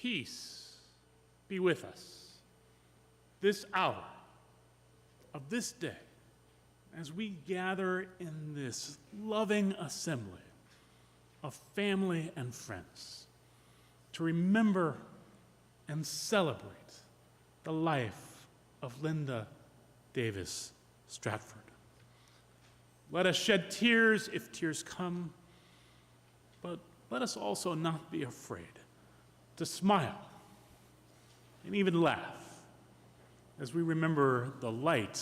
peace be with us this hour of this day as we gather in this loving assembly of family and friends to remember and celebrate the life of Linda Davis Stratford. Let us shed tears if tears come, but let us also not be afraid to smile and even laugh as we remember the light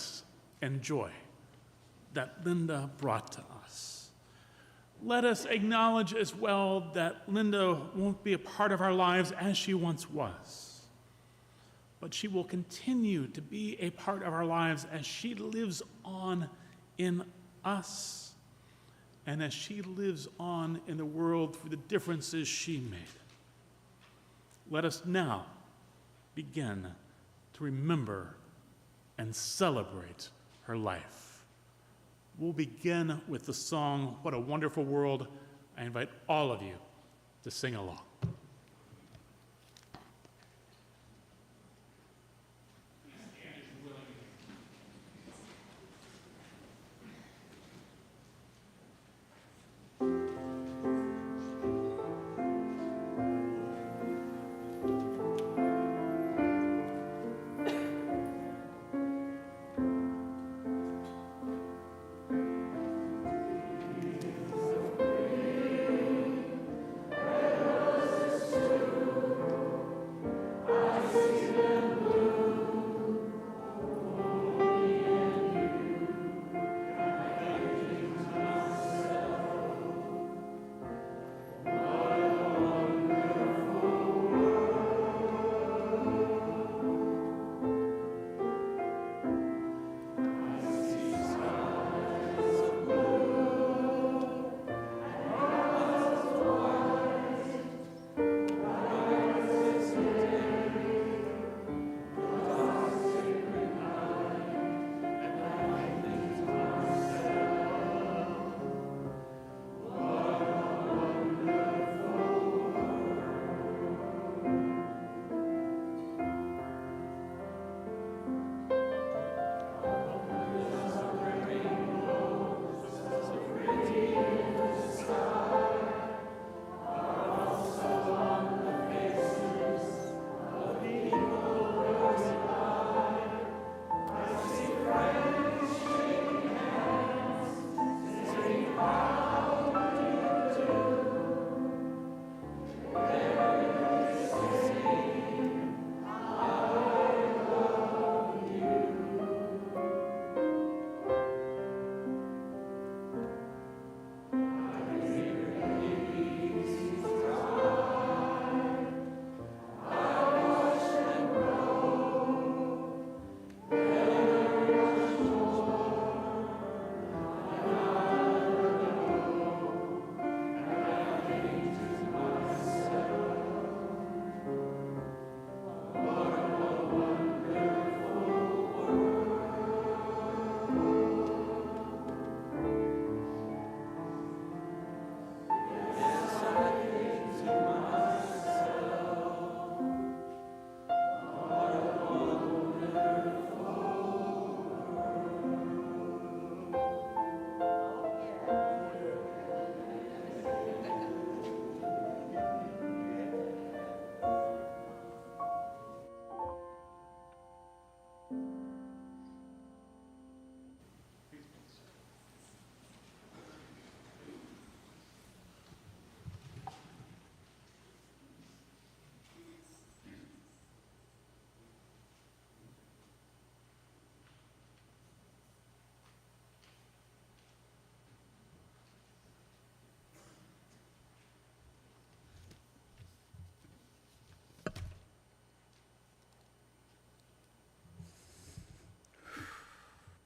and joy that Linda brought to us. Let us acknowledge as well that Linda won't be a part of our lives as she once was, but she will continue to be a part of our lives as she lives on in us and as she lives on in the world through the differences she made. Let us now begin to remember and celebrate her life. We'll begin with the song, What a Wonderful World. I invite all of you to sing along.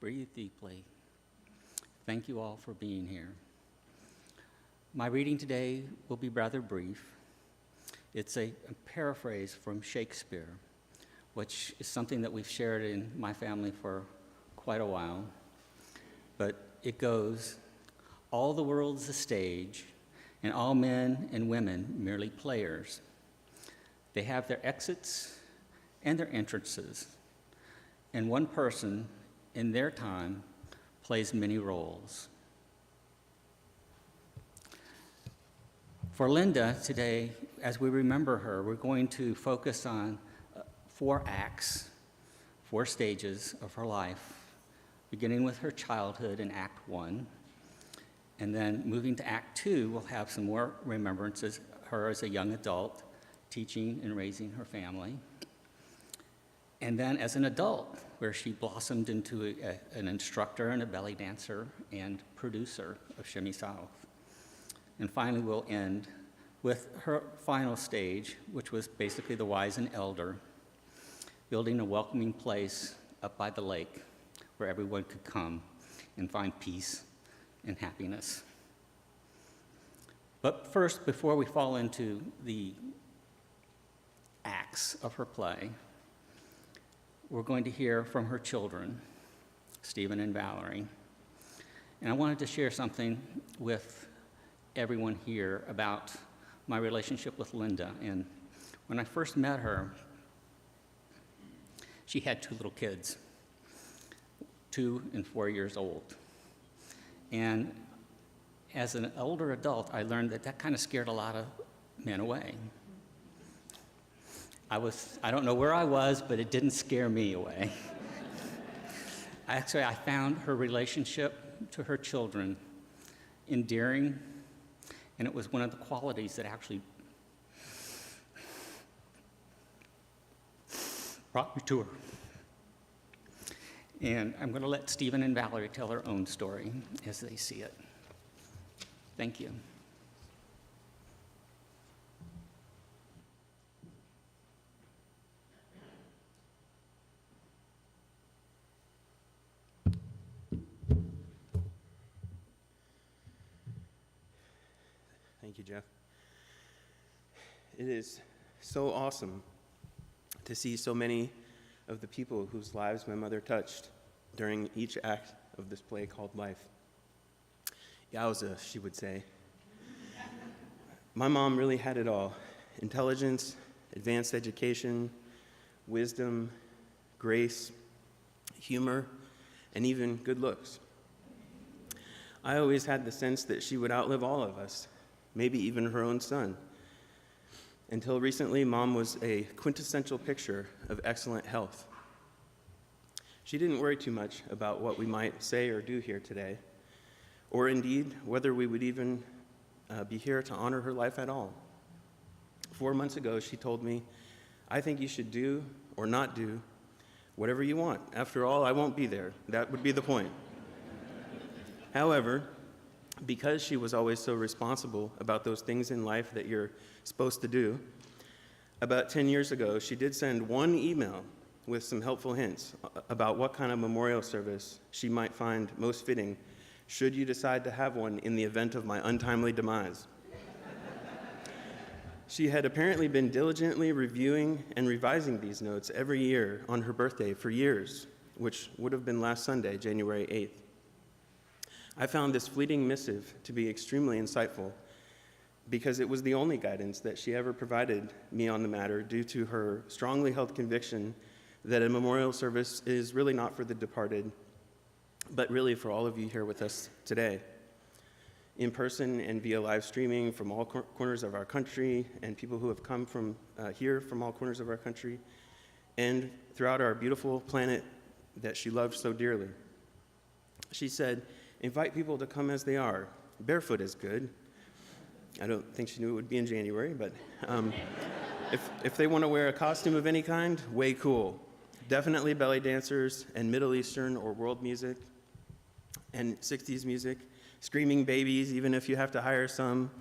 Breathe deeply. Thank you all for being here. My reading today will be rather brief. It's a paraphrase from Shakespeare, which is something that we've shared in my family for quite a while. But it goes, all the world's a stage, and all men and women merely players. They have their exits and their entrances, and one person in their time plays many roles. For Linda today, as we remember her, we're going to focus on 4 acts, 4 stages of her life, beginning with her childhood in Act 1, and then moving to Act 2, we'll have some more remembrances, her as a young adult, teaching and raising her family. And then as an adult, where she blossomed into an instructor and a belly dancer and producer of Shimmy South. And finally, we'll end with her final stage, which was basically the wise and elder, building a welcoming place up by the lake where everyone could come and find peace and happiness. But first, before we fall into the acts of her play, we're going to hear from her children, Stephen and Valerie. And I wanted to share something with everyone here about my relationship with Linda. And when I first met her, she had 2 little kids, 2 and 4 years old. And as an older adult, I learned that kind of scared a lot of men away. I don't know where I was, but it didn't scare me away. Actually, I found her relationship to her children endearing, and it was one of the qualities that actually brought me to her. And I'm going to let Stephen and Valerie tell their own story as they see it. Thank you. Thank you, Jeff. It is so awesome to see so many of the people whose lives my mother touched during each act of this play called Life. Yowza, she would say. My mom really had it all: intelligence, advanced education, wisdom, grace, humor, and even good looks. I always had the sense that she would outlive all of us, maybe even her own son. Until recently, Mom was a quintessential picture of excellent health. She didn't worry too much about what we might say or do here today, or indeed whether we would even be here to honor her life at all. 4 months ago, she told me, "I think you should do or not do whatever you want. After all, I won't be there. That would be the point." However, because she was always so responsible about those things in life that you're supposed to do, about 10 years ago, she did send one email with some helpful hints about what kind of memorial service she might find most fitting should you decide to have one in the event of my untimely demise. She had apparently been diligently reviewing and revising these notes every year on her birthday for years, which would have been last Sunday, January 8th. I found this fleeting missive to be extremely insightful because it was the only guidance that she ever provided me on the matter, due to her strongly held conviction that a memorial service is really not for the departed, but really for all of you here with us today, in person and via live streaming from all corners of our country, and people who have come from here from all corners of our country, and throughout our beautiful planet that she loved so dearly. She said, "Invite people to come as they are. Barefoot is good." I don't think she knew it would be in January, but if they want to wear a costume of any kind, way cool. Definitely belly dancers and Middle Eastern or world music and 60s music. Screaming babies, even if you have to hire some.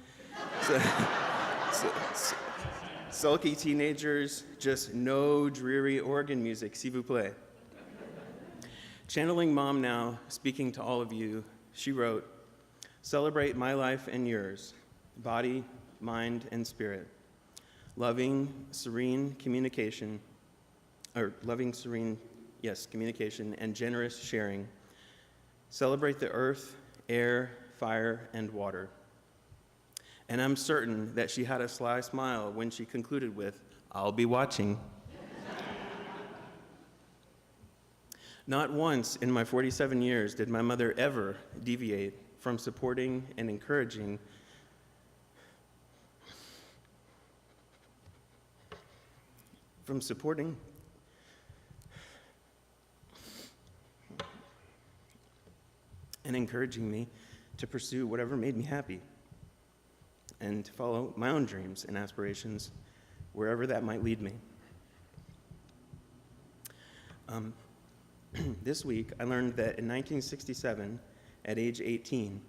Sulky teenagers, just no dreary organ music, s'il vous plaît. Channeling Mom now, speaking to all of you, she wrote, "Celebrate my life and yours, body, mind, and spirit. Loving, serene communication, communication and generous sharing. Celebrate the earth, air, fire, and water." And I'm certain that she had a sly smile when she concluded with, I'll be watching. Not once in my 47 years did my mother ever deviate from supporting and encouraging me to pursue whatever made me happy and to follow my own dreams and aspirations wherever that might lead me. This week, I learned that in 1967, at age 18,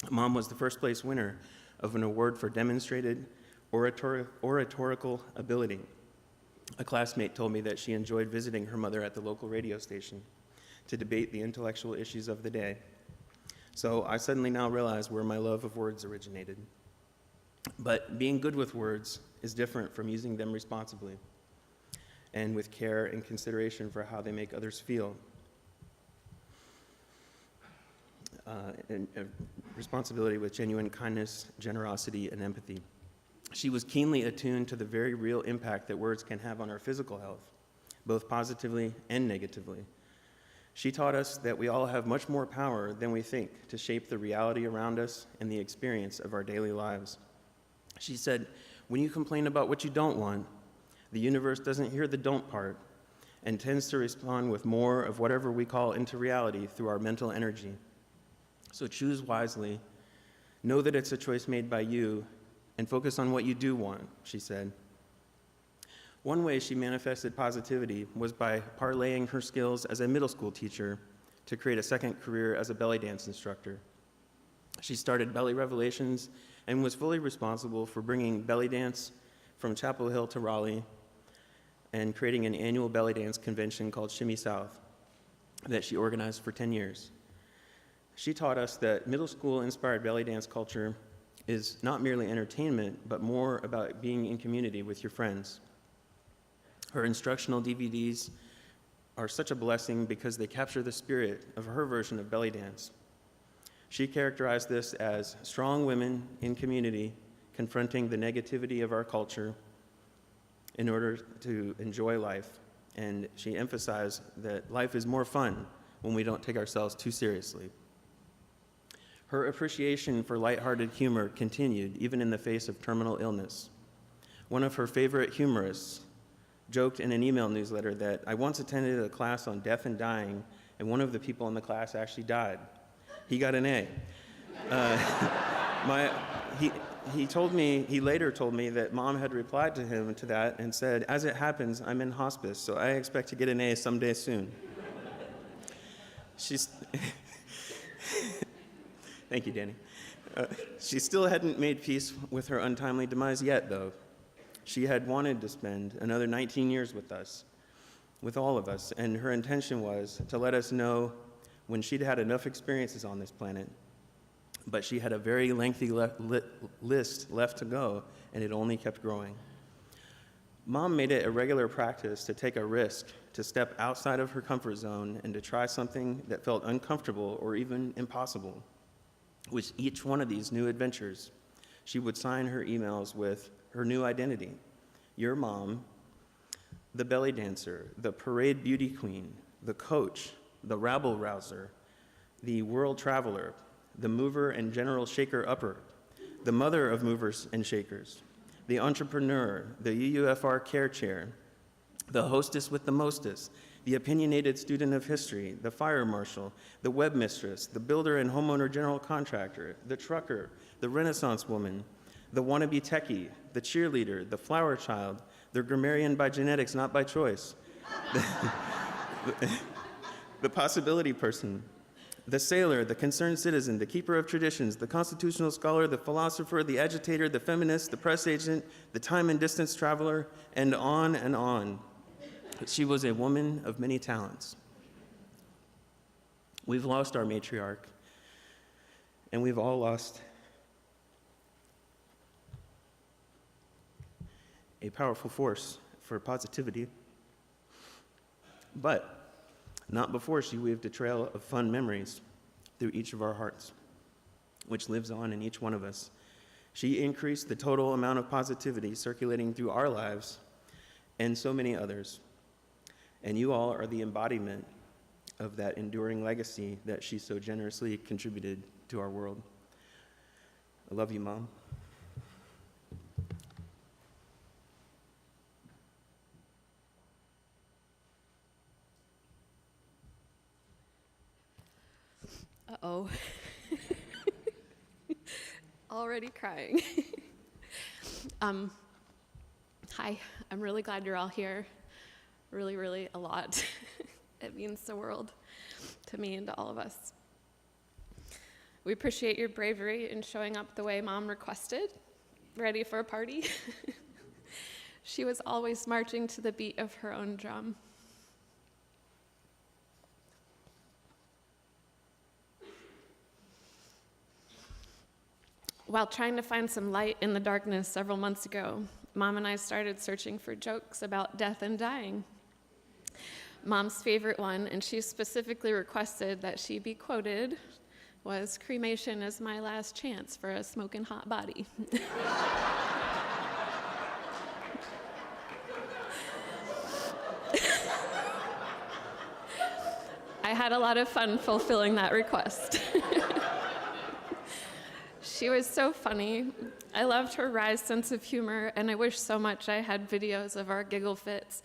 Mom was the first place winner of an award for demonstrated oratorical ability. A classmate told me that she enjoyed visiting her mother at the local radio station to debate the intellectual issues of the day. So I suddenly now realize where my love of words originated. But being good with words is different from using them responsibly and with care and consideration for how they make others feel. And responsibility with genuine kindness, generosity, and empathy. She was keenly attuned to the very real impact that words can have on our physical health, both positively and negatively. She taught us that we all have much more power than we think to shape the reality around us and the experience of our daily lives. She said, when you complain about what you don't want, the universe doesn't hear the don't part and tends to respond with more of whatever we call into reality through our mental energy. So choose wisely, know that it's a choice made by you, and focus on what you do want, she said. One way she manifested positivity was by parlaying her skills as a middle school teacher to create a second career as a belly dance instructor. She started Belly Revelations and was fully responsible for bringing belly dance from Chapel Hill to Raleigh and creating an annual belly dance convention called Shimmy South that she organized for 10 years. She taught us that middle school-inspired belly dance culture is not merely entertainment, but more about being in community with your friends. Her instructional DVDs are such a blessing because they capture the spirit of her version of belly dance. She characterized this as strong women in community confronting the negativity of our culture in order to enjoy life. And she emphasized that life is more fun when we don't take ourselves too seriously. Her appreciation for lighthearted humor continued even in the face of terminal illness. One of her favorite humorists joked in an email newsletter that I once attended a class on death and dying, and one of the people in the class actually died. He got an A. He later told me that Mom had replied to him to that and said, as it happens, I'm in hospice, so I expect to get an A someday soon. Thank you, Danny. She still hadn't made peace with her untimely demise yet, though. She had wanted to spend another 19 years with us, with all of us, and her intention was to let us know when she'd had enough experiences on this planet, but she had a very lengthy list left to go, and it only kept growing. Mom made it a regular practice to take a risk, to step outside of her comfort zone, and to try something that felt uncomfortable or even impossible. With each one of these new adventures, she would sign her emails with her new identity: your mom, the belly dancer, the parade beauty queen, the coach, the rabble rouser, the world traveler, the mover and general shaker-upper, the mother of movers and shakers, the entrepreneur, the UUFR care chair, the hostess with the mostest, the opinionated student of history, the fire marshal, the web mistress, the builder and homeowner general contractor, the trucker, the Renaissance woman, the wannabe techie, the cheerleader, the flower child, the grammarian by genetics, not by choice, the possibility person, the sailor, the concerned citizen, the keeper of traditions, the constitutional scholar, the philosopher, the agitator, the feminist, the press agent, the time and distance traveler, and on and on. She was a woman of many talents. We've lost our matriarch, and we've all lost a powerful force for positivity, but not before she weaved a trail of fun memories through each of our hearts. which lives on in each one of us. She increased the total amount of positivity circulating through our lives and so many others. And you all are the embodiment of that enduring legacy that she so generously contributed to our world. I love you, Mom. Uh-oh. Already crying. Hi, I'm really glad you're all here. Really, really a lot. It means the world to me and to all of us. We appreciate your bravery in showing up the way Mom requested, ready for a party. She was always marching to the beat of her own drum. While trying to find some light in the darkness several months ago, Mom and I started searching for jokes about death and dying. Mom's favorite one, and she specifically requested that she be quoted, was, "Cremation is my last chance for a smoking hot body." I had a lot of fun fulfilling that request. She was so funny. I loved her wry sense of humor, and I wish so much I had videos of our giggle fits,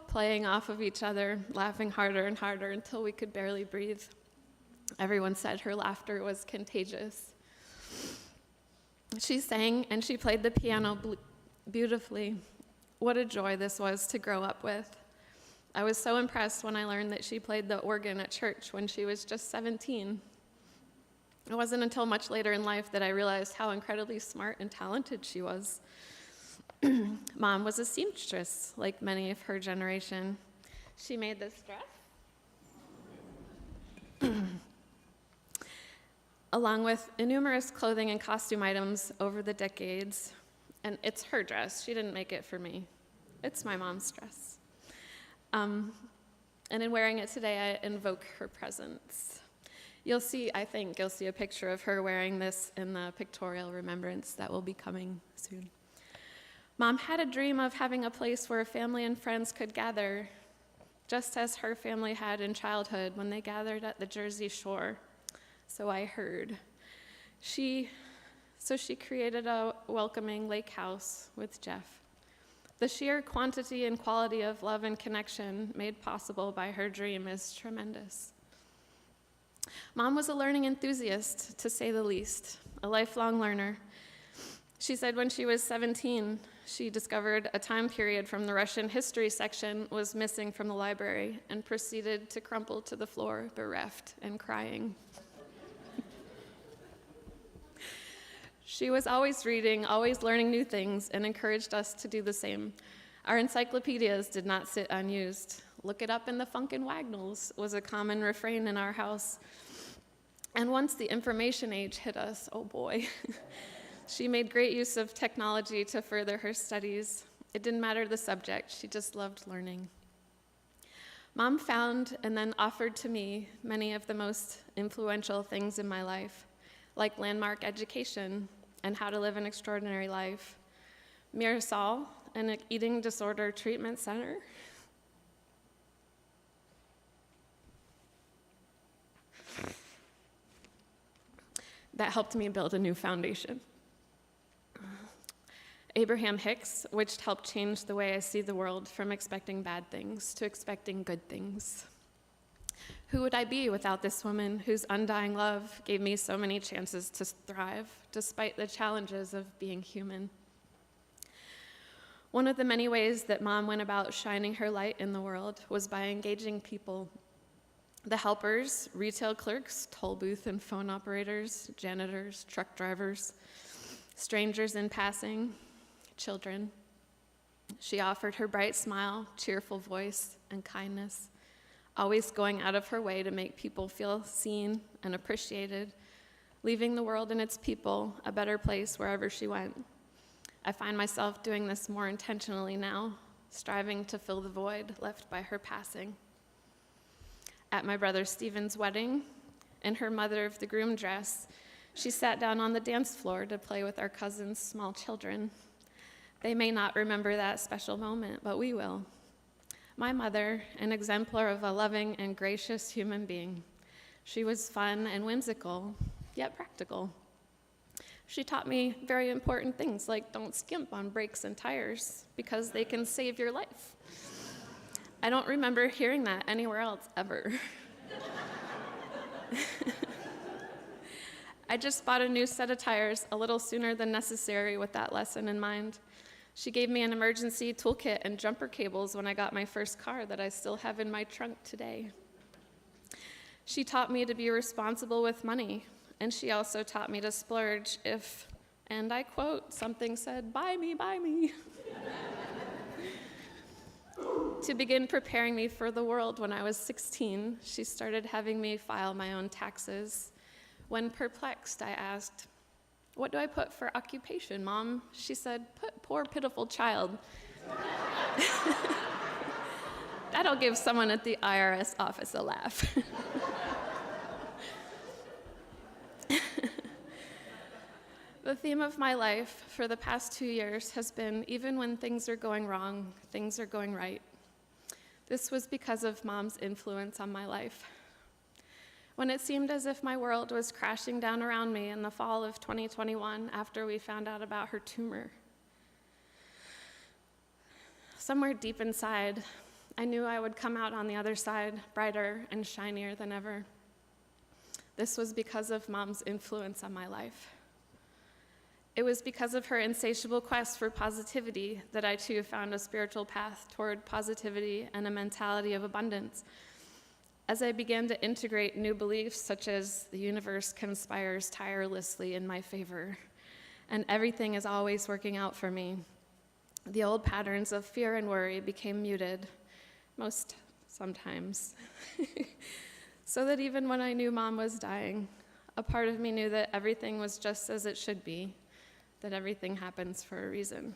playing off of each other, laughing harder and harder until we could barely breathe. Everyone said her laughter was contagious. She sang and she played the piano beautifully. What a joy this was to grow up with. I was so impressed when I learned that she played the organ at church when she was just 17. It wasn't until much later in life that I realized how incredibly smart and talented she was. Mom was a seamstress, like many of her generation. She made this dress, along with numerous clothing and costume items over the decades. And it's her dress. She didn't make it for me. It's my mom's dress. And in wearing it today, I invoke her presence. I think you'll see a picture of her wearing this in the pictorial remembrance that will be coming soon. Mom had a dream of having a place where family and friends could gather, just as her family had in childhood when they gathered at the Jersey Shore. So I heard. So she created a welcoming lake house with Jeff. The sheer quantity and quality of love and connection made possible by her dream is tremendous. Mom was a learning enthusiast, to say the least, a lifelong learner. She said when she was 17, she discovered a time period from the Russian history section was missing from the library and proceeded to crumple to the floor, bereft and crying. She was always reading, always learning new things, and encouraged us to do the same. Our encyclopedias did not sit unused. "Look it up in the Funkin' Wagnalls" was a common refrain in our house. And once the information age hit us, oh boy, she made great use of technology to further her studies. It didn't matter the subject, she just loved learning. Mom found and then offered to me many of the most influential things in my life, like landmark education and how to live an extraordinary life, Mirasol, an eating disorder treatment center, that helped me build a new foundation. Abraham Hicks, which helped change the way I see the world from expecting bad things to expecting good things. Who would I be without this woman whose undying love gave me so many chances to thrive, despite the challenges of being human? One of the many ways that Mom went about shining her light in the world was by engaging people. The helpers, retail clerks, toll booth and phone operators, janitors, truck drivers, strangers in passing, children. She offered her bright smile, cheerful voice, and kindness, always going out of her way to make people feel seen and appreciated, leaving the world and its people a better place wherever she went. I find myself doing this more intentionally now, striving to fill the void left by her passing. At my brother Stephen's wedding, in her mother of the groom dress, She sat down on the dance floor to play with our cousin's small children. They may not remember that special moment, but we will. My mother, an exemplar of a loving and gracious human being. She was fun and whimsical, yet practical. She taught me very important things like don't skimp on brakes and tires because they can save your life. I don't remember hearing that anywhere else ever. I just bought a new set of tires a little sooner than necessary with that lesson in mind. She gave me an emergency toolkit and jumper cables when I got my first car that I still have in my trunk today. She taught me to be responsible with money, and she also taught me to splurge if, and I quote, something said, "Buy me, buy me." To begin preparing me for the world when I was 16, she started having me file my own taxes. When perplexed, I asked, "What do I put for occupation, Mom?" She said, "Put poor, pitiful child." That'll give someone at the IRS office a laugh. The theme of my life for the past 2 years has been, even when things are going wrong, things are going right. This was because of Mom's influence on my life. When it seemed as if my world was crashing down around me in the fall of 2021 after we found out about her tumor, somewhere deep inside, I knew I would come out on the other side brighter and shinier than ever. This was because of Mom's influence on my life. It was because of her insatiable quest for positivity that I too found a spiritual path toward positivity and a mentality of abundance. As I began to integrate new beliefs such as the universe conspires tirelessly in my favor and everything is always working out for me, the old patterns of fear and worry became muted, sometimes. So that even when I knew Mom was dying, a part of me knew that everything was just as it should be, that everything happens for a reason.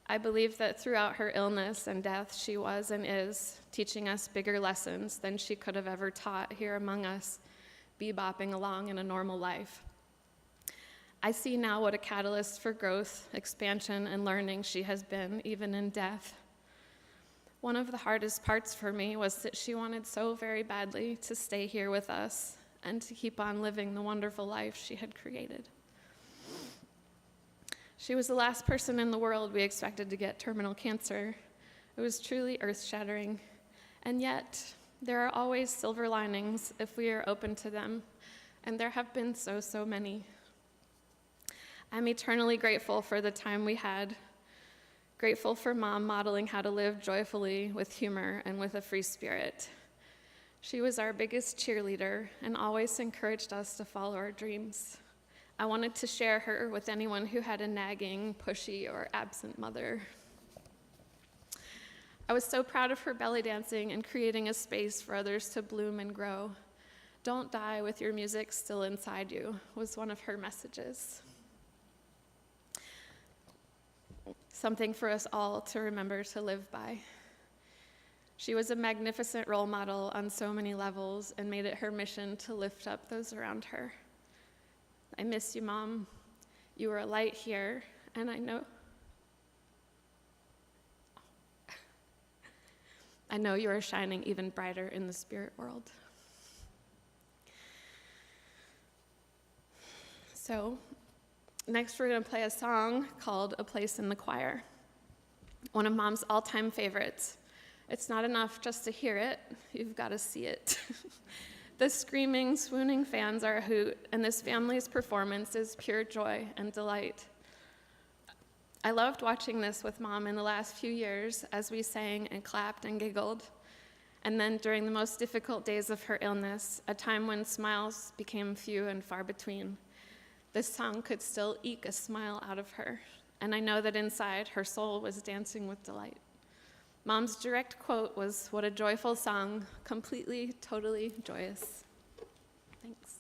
I believe that throughout her illness and death, she was and is teaching us bigger lessons than she could have ever taught here among us, bebopping along in a normal life. I see now what a catalyst for growth, expansion, and learning she has been, even in death. One of the hardest parts for me was that she wanted so very badly to stay here with us and to keep on living the wonderful life she had created. She was the last person in the world we expected to get terminal cancer. It was truly earth-shattering. And yet, there are always silver linings if we are open to them, and there have been so many. I'm eternally grateful for the time we had, grateful for Mom modeling how to live joyfully with humor and with a free spirit. She was our biggest cheerleader and always encouraged us to follow our dreams. I wanted to share her with anyone who had a nagging, pushy, or absent mother. I was so proud of her belly dancing and creating a space for others to bloom and grow. "Don't die with your music still inside you" was one of her messages. Something for us all to remember to live by. She was a magnificent role model on so many levels and made it her mission to lift up those around her. I miss you, Mom. You were a light here, and I know you are shining even brighter in the spirit world. So, next we're going to play a song called "A Place in the Choir," one of Mom's all-time favorites. It's not enough just to hear it, you've got to see it. The screaming, swooning fans are a hoot, and this family's performance is pure joy and delight. I loved watching this with Mom in the last few years as we sang and clapped and giggled. And then during the most difficult days of her illness, a time when smiles became few and far between, this song could still eke a smile out of her, and I know that inside her soul was dancing with delight. Mom's direct quote was, "What a joyful song, completely, totally joyous." Thanks.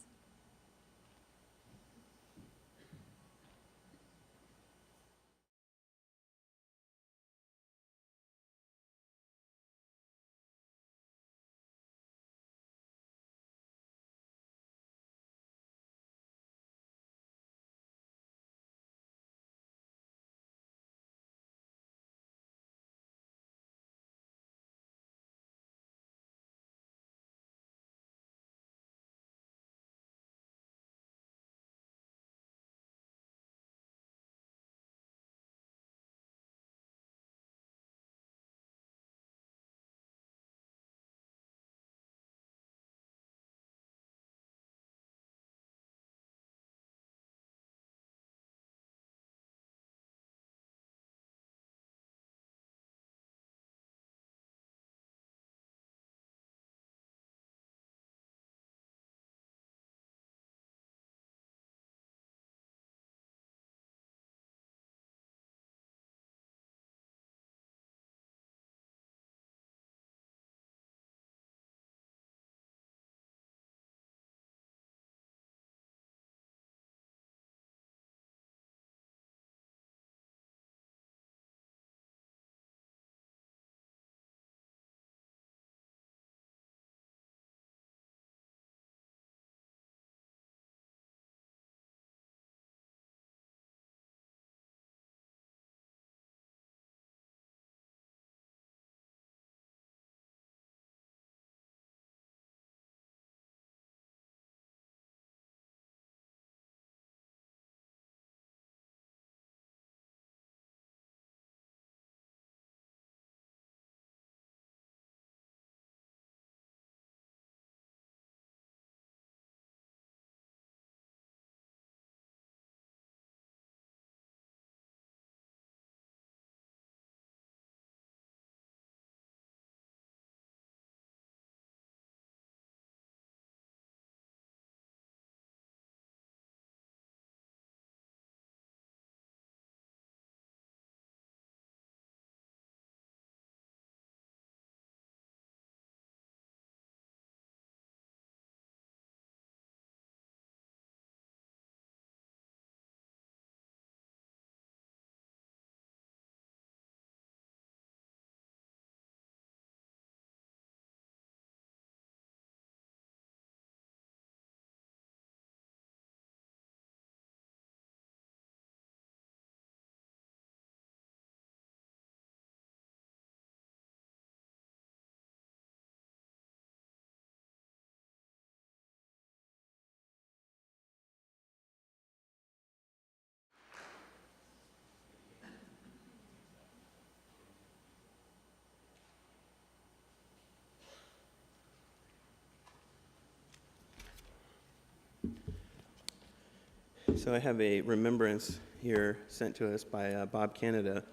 So I have a remembrance here sent to us by Bob Canada,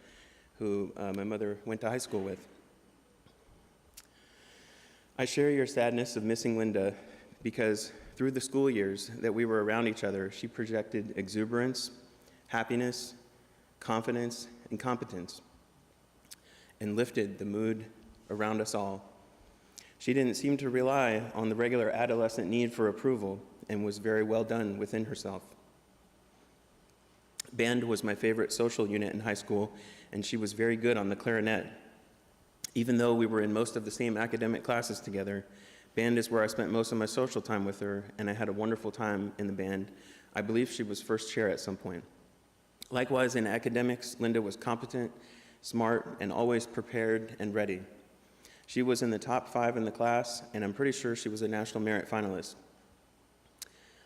who my mother went to high school with. I share your sadness of missing Linda because through the school years that we were around each other, she projected exuberance, happiness, confidence, and competence, and lifted the mood around us all. She didn't seem to rely on the regular adolescent need for approval and was very well done within herself. Band was my favorite social unit in high school, and she was very good on the clarinet. Even though we were in most of the same academic classes together, band is where I spent most of my social time with her, and I had a wonderful time in the band. I believe she was first chair at some point. Likewise, in academics, Linda was competent, smart, and always prepared and ready. She was in the top 5 in the class, and I'm pretty sure she was a National Merit finalist.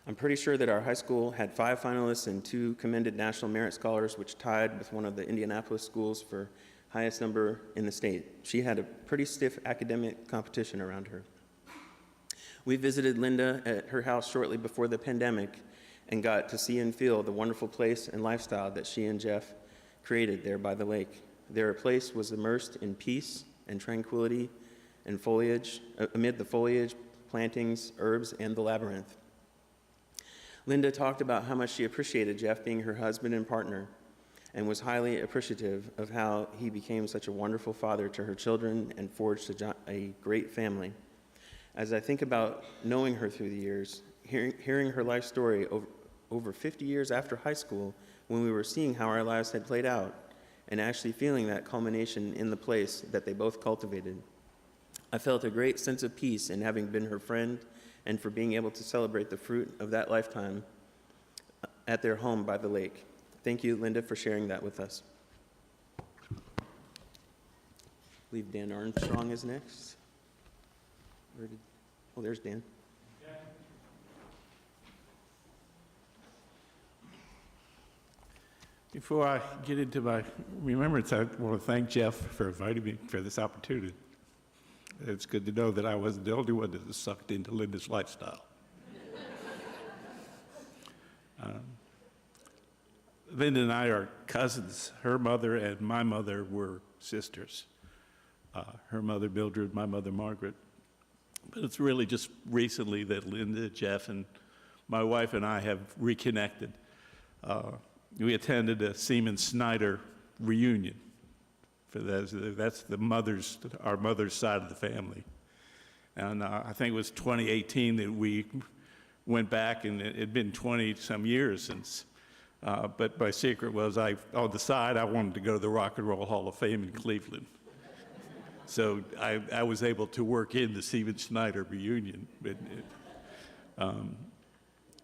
I'm pretty sure that our high school had 5 finalists and 2 commended National Merit Scholars, which tied with one of the Indianapolis schools for highest number in the state. She had a pretty stiff academic competition around her. We visited Linda at her house shortly before the pandemic and got to see and feel the wonderful place and lifestyle that she and Jeff created there by the lake. Their place was immersed in peace and tranquility and foliage, amid the foliage, plantings, herbs, and the labyrinth. Linda talked about how much she appreciated Jeff being her husband and partner, and was highly appreciative of how he became such a wonderful father to her children and forged a great family. As I think about knowing her through the years, hearing her life story over 50 years after high school, when we were seeing how our lives had played out, and actually feeling that culmination in the place that they both cultivated, I felt a great sense of peace in having been her friend and for being able to celebrate the fruit of that lifetime at their home by the lake. Thank you, Linda, for sharing that with us. I believe Dan Armstrong is next. Oh, there's Dan. Before I get into my remembrance, I want to thank Jeff for inviting me for this opportunity. It's good to know that I wasn't the only one that was sucked into Linda's lifestyle. Linda and I are cousins. Her mother and my mother were sisters. Her mother Mildred, my mother Margaret. But it's really just recently that Linda, Jeff, and my wife and I have reconnected. We attended a Seaman Snyder reunion. For those, that's our mother's side of the family. And I think it was 2018 that we went back, and it had been 20-some years since. But my secret was, on the side, I wanted to go to the Rock and Roll Hall of Fame in Cleveland. So I was able to work in the Seaman Snyder reunion.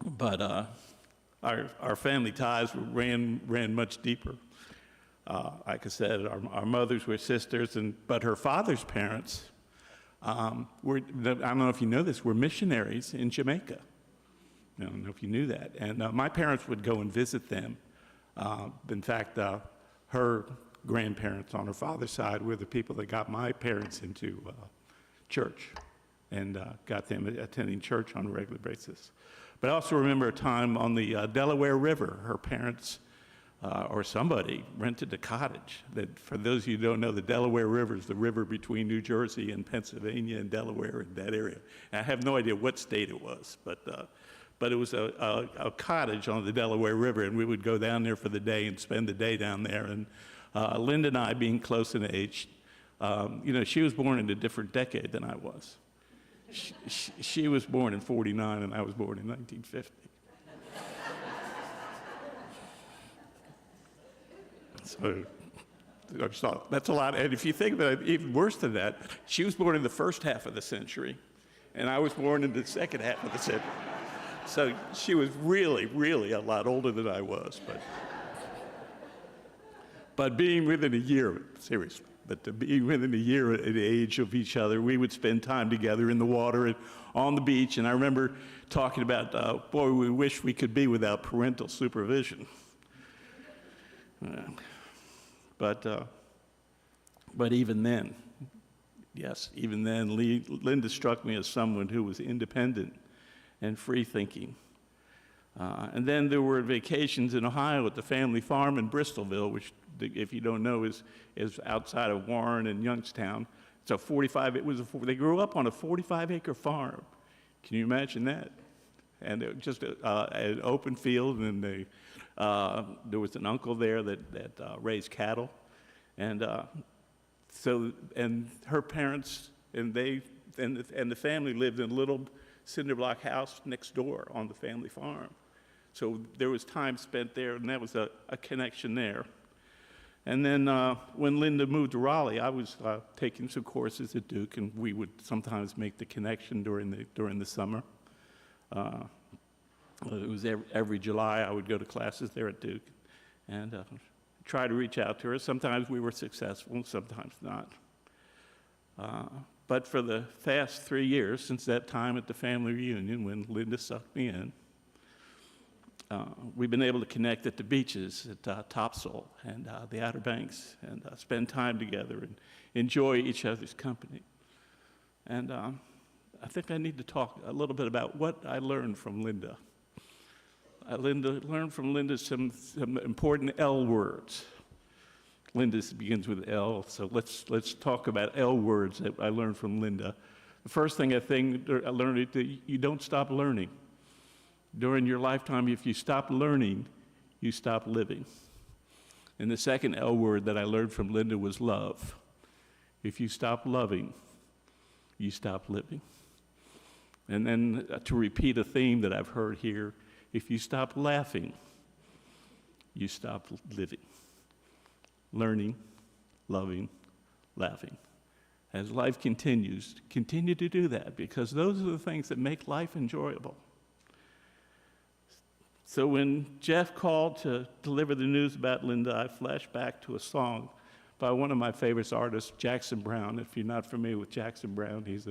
But our family ties ran much deeper. Like I said, our mothers were sisters, but her father's parents I don't know if you know this, were missionaries in Jamaica. I don't know if you knew that. And my parents would go and visit them. In fact, her grandparents on her father's side were the people that got my parents into church and got them attending church on a regular basis. But I also remember a time on the Delaware River, her parents or somebody rented a cottage. That, for those of you who don't know, the Delaware River is the river between New Jersey and Pennsylvania and Delaware in that area. And I have no idea what state it was, but it was a cottage on the Delaware River, and we would go down there for the day and spend the day down there. And Linda and I, being close in age, she was born in a different decade than I was. She was born in 49, and I was born in 1950. So that's a lot. And if you think about it, even worse than that, she was born in the first half of the century, and I was born in the second half of the century. So she was really, really a lot older than I was. But being within a year, seriously, being within a year at the age of each other, we would spend time together in the water and on the beach. And I remember talking about, boy, we wish we could be without parental supervision. But even then, yes, even then, Linda struck me as someone who was independent and free-thinking. And then there were vacations in Ohio at the family farm in Bristolville, which, if you don't know, is outside of Warren and Youngstown. It's a 45. They grew up on a 45-acre farm. Can you imagine that? And it was just an open field, and there was an uncle there that raised cattle, and her parents and the family lived in a little cinder block house next door on the family farm. So there was time spent there, and that was a connection there. And then when Linda moved to Raleigh, I was taking some courses at Duke, and we would sometimes make the connection during the summer. It was every July I would go to classes there at Duke and try to reach out to her. Sometimes we were successful, sometimes not. But for the past 3 years, since that time at the family reunion when Linda sucked me in, we've been able to connect at the beaches at Topsail and the Outer Banks and spend time together and enjoy each other's company. And I think I need to talk a little bit about what I learned from Linda. I learned from Linda some important L words. Linda begins with L, so let's talk about L words that I learned from Linda. The first thing I learned is that you don't stop learning. During your lifetime, if you stop learning, you stop living. And the second L word that I learned from Linda was love. If you stop loving, you stop living. And then to repeat a theme that I've heard here, if you stop laughing, you stop living. Learning, loving, laughing. As life continues, continue to do that, because those are the things that make life enjoyable. So when Jeff called to deliver the news about Linda, I flashed back to a song by one of my favorite artists, Jackson Browne. If you're not familiar with Jackson Browne, he's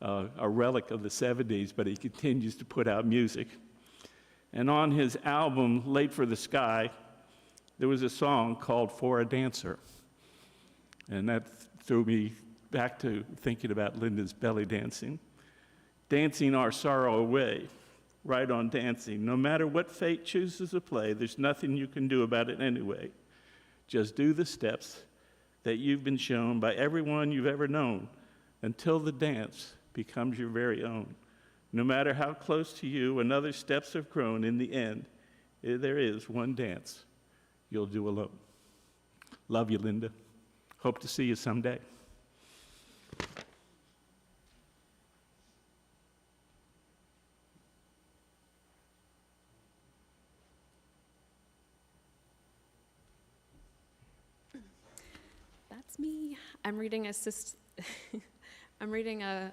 a relic of the 70s, but he continues to put out music. And on his album, Late for the Sky, there was a song called For a Dancer. And that threw me back to thinking about Linda's belly dancing. Dancing our sorrow away, right on dancing. No matter what fate chooses to play, there's nothing you can do about it anyway. Just do the steps that you've been shown by everyone you've ever known until the dance becomes your very own. No matter how close to you another steps have grown, in the end, there is one dance you'll do alone. Love you, Linda. Hope to see you someday. That's me. I'm reading a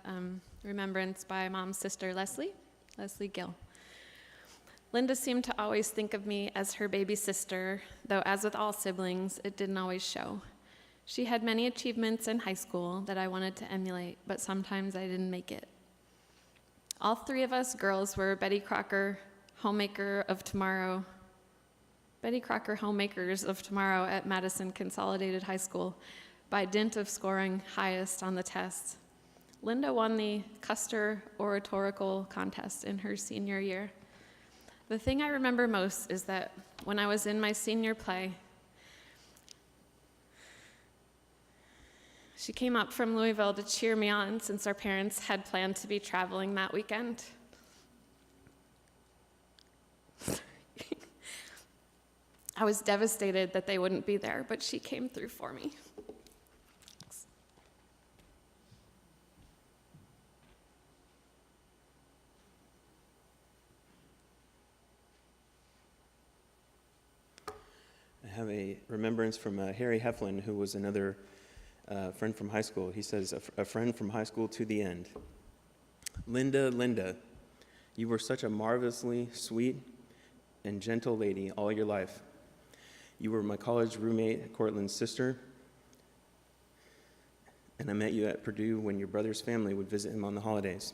remembrance by Mom's sister, Leslie Gill. Linda seemed to always think of me as her baby sister, though as with all siblings, it didn't always show. She had many achievements in high school that I wanted to emulate, but sometimes I didn't make it. All three of us girls were Betty Crocker homemakers of tomorrow at Madison Consolidated High School by dint of scoring highest on the tests. Linda won the Custer Oratorical Contest in her senior year. The thing I remember most is that when I was in my senior play, she came up from Louisville to cheer me on since our parents had planned to be traveling that weekend. I was devastated that they wouldn't be there, but she came through for me. I have a remembrance from Harry Heflin, who was another friend from high school. He says, a friend from high school to the end. Linda, you were such a marvelously sweet and gentle lady all your life. You were my college roommate, Cortland's sister, and I met you at Purdue when your brother's family would visit him on the holidays.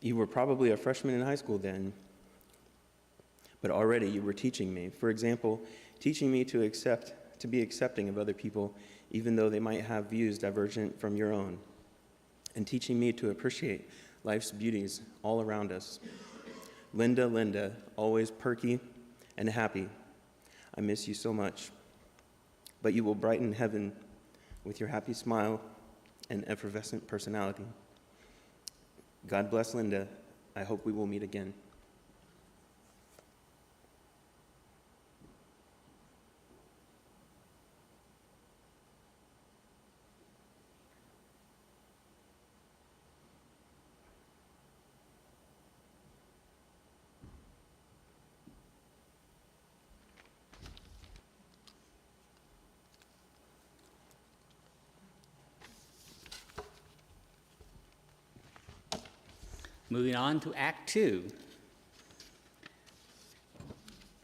You were probably a freshman in high school then, but already you were teaching me. For example, teaching me to be accepting of other people, even though they might have views divergent from your own, and teaching me to appreciate life's beauties all around us. Linda, Linda, always perky and happy. I miss you so much. But you will brighten heaven with your happy smile and effervescent personality. God bless Linda. I hope we will meet again. Moving on to Act 2.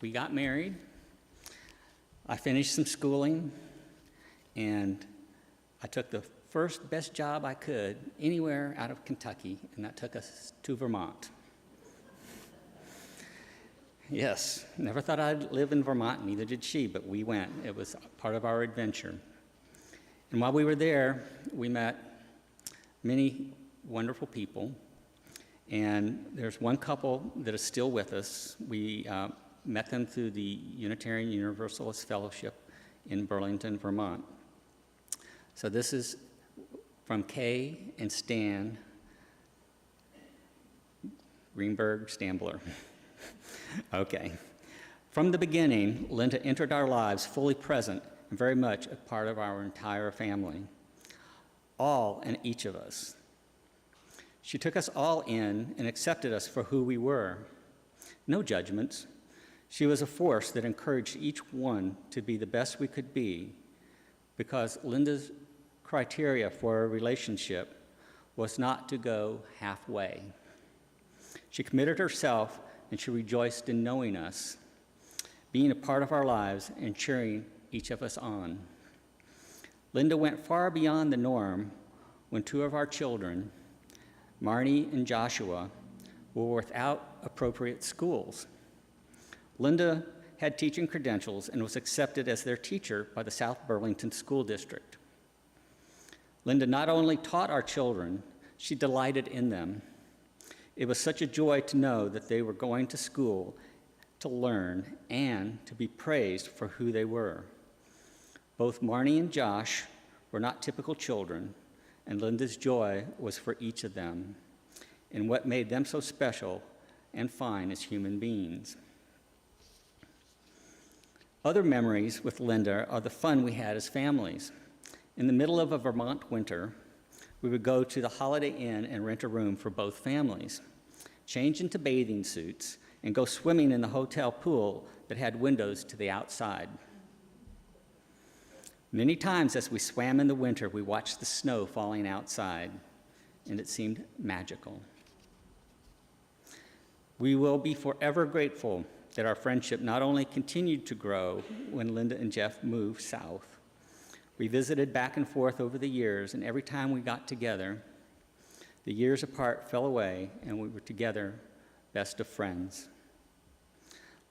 We got married. I finished some schooling, and I took the first best job I could anywhere out of Kentucky, and that took us to Vermont. Yes, never thought I'd live in Vermont, neither did she, but we went. It was part of our adventure. And while we were there, we met many wonderful people. And there's one couple that is still with us. We met them through the Unitarian Universalist Fellowship in Burlington, Vermont. So this is from Kay and Stan Greenberg Stambler. Okay. From the beginning, Linda entered our lives fully present and very much a part of our entire family. All and each of us. She took us all in and accepted us for who we were. No judgments. She was a force that encouraged each one to be the best we could be, because Linda's criteria for a relationship was not to go halfway. She committed herself, and she rejoiced in knowing us, being a part of our lives and cheering each of us on. Linda went far beyond the norm when two of our children, Marnie and Joshua, were without appropriate schools. Linda had teaching credentials and was accepted as their teacher by the South Burlington School District. Linda not only taught our children, she delighted in them. It was such a joy to know that they were going to school to learn and to be praised for who they were. Both Marnie and Josh were not typical children, and Linda's joy was for each of them and what made them so special and fine as human beings. Other memories with Linda are the fun we had as families. In the middle of a Vermont winter, we would go to the Holiday Inn and rent a room for both families, change into bathing suits, and go swimming in the hotel pool that had windows to the outside. Many times as we swam in the winter, we watched the snow falling outside, and it seemed magical. We will be forever grateful that our friendship not only continued to grow when Linda and Jeff moved south. We visited back and forth over the years, and every time we got together, the years apart fell away, and we were together, best of friends.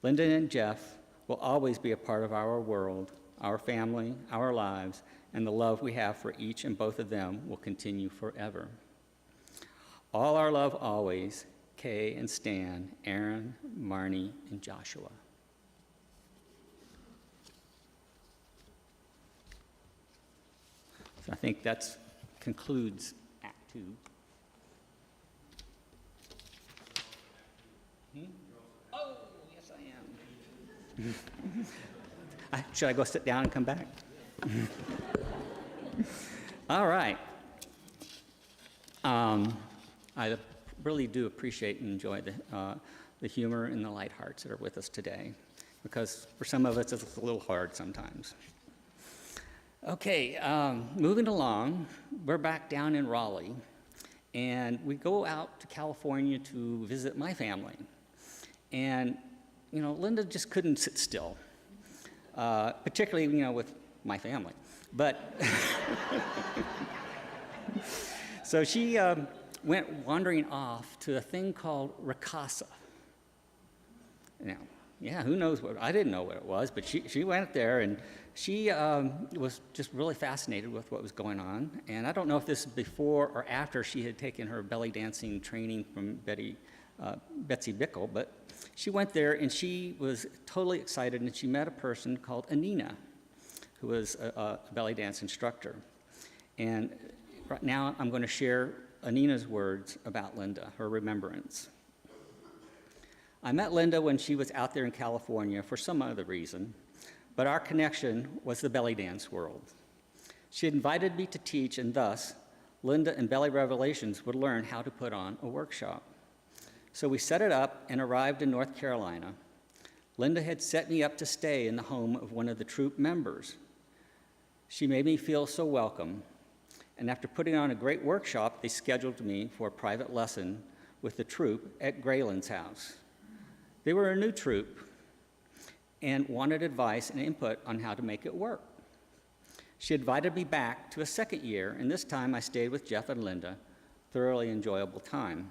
Linda and Jeff will always be a part of our world, our family, our lives, and the love we have for each and both of them will continue forever. All our love always, Kay and Stan, Aaron, Marnie, and Joshua. So I think that concludes Act 2. Oh, yes I am. Should I go sit down and come back? All right. I really do appreciate and enjoy the humor and the light hearts that are with us today, because for some of us it's a little hard sometimes. Okay, moving along, we're back down in Raleigh, and we go out to California to visit my family. And, you know, Linda just couldn't sit still, particularly, you know, with my family. But, so she went wandering off to a thing called Ricasa. Now, yeah, who knows what, I didn't know what it was, but she went there, and she was just really fascinated with what was going on. And I don't know if this is before or after she had taken her belly dancing training from Betty Betsy Bickle, but she went there and she was totally excited, and she met a person called Anina, who was a belly dance instructor. And right now I'm going to share Anina's words about Linda, her remembrance. I met Linda when she was out there in California for some other reason, but our connection was the belly dance world. She invited me to teach, and thus, Linda and Belly Revelations would learn how to put on a workshop. So we set it up and arrived in North Carolina. Linda had set me up to stay in the home of one of the troop members. She made me feel so welcome, and after putting on a great workshop, they scheduled me for a private lesson with the troop at Grayland's house. They were a new troop and wanted advice and input on how to make it work. She invited me back to a second year, and this time I stayed with Jeff and Linda, thoroughly enjoyable time.